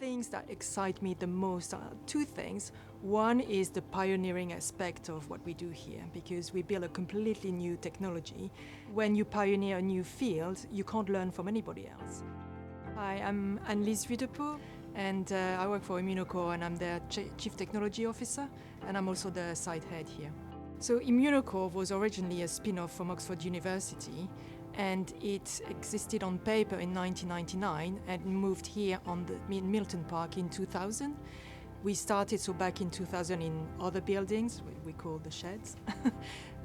things that excite me the most are two things. One is the pioneering aspect of what we do here, because we build a completely new technology. When you pioneer a new field, you can't learn from anybody else. Hi, I'm Annelise Vudepoel, and I work for immunocore, and I'm their Chief Technology Officer, and I'm also the site head here. So immunocore was originally a spin-off from Oxford University, and it existed on paper in 1999 and moved here in Milton Park in 2000. We started back in 2000 in other buildings, we call the sheds.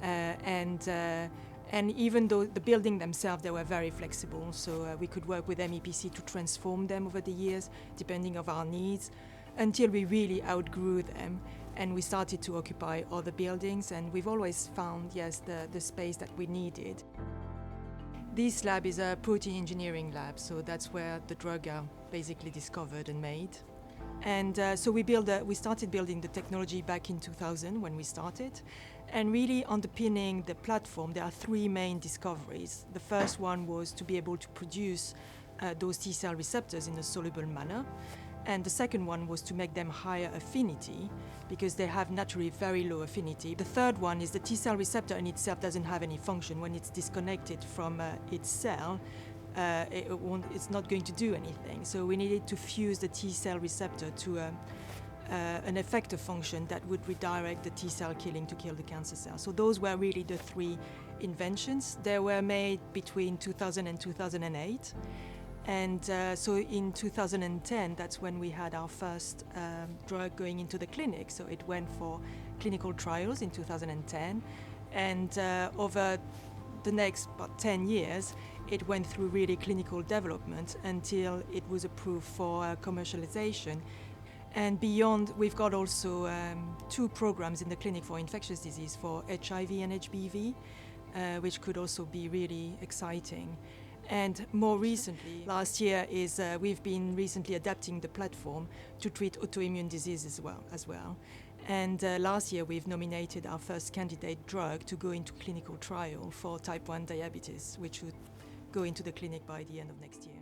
And even though the building themselves, they were very flexible, so we could work with MEPC to transform them over the years, depending on our needs, until we really outgrew them and we started to occupy other buildings, and we've always found, yes, the space that we needed. This lab is a protein engineering lab, so that's where the drugs are basically discovered and made. And so we started building the technology back in 2000 when we started. And really underpinning the platform, there are three main discoveries. The first one was to be able to produce those T-cell receptors in a soluble manner. And the second one was to make them higher affinity, because they have naturally very low affinity. The third one is the T-cell receptor in itself doesn't have any function. When it's disconnected from its cell, it's not going to do anything. So we needed to fuse the T-cell receptor to an effector function that would redirect the T-cell killing to kill the cancer cell. So those were really the three inventions. They were made between 2000 and 2008. And so in 2010, that's when we had our first drug going into the clinic. So it went for clinical trials in 2010. And over the next about 10 years, it went through really clinical development until it was approved for commercialization. And beyond, we've got also two programs in the clinic for infectious disease, for HIV and HBV, which could also be really exciting. And more recently, last year, we've been recently adapting the platform to treat autoimmune disease as well. And last year, we've nominated our first candidate drug to go into clinical trial for type 1 diabetes, which would go into the clinic by the end of next year.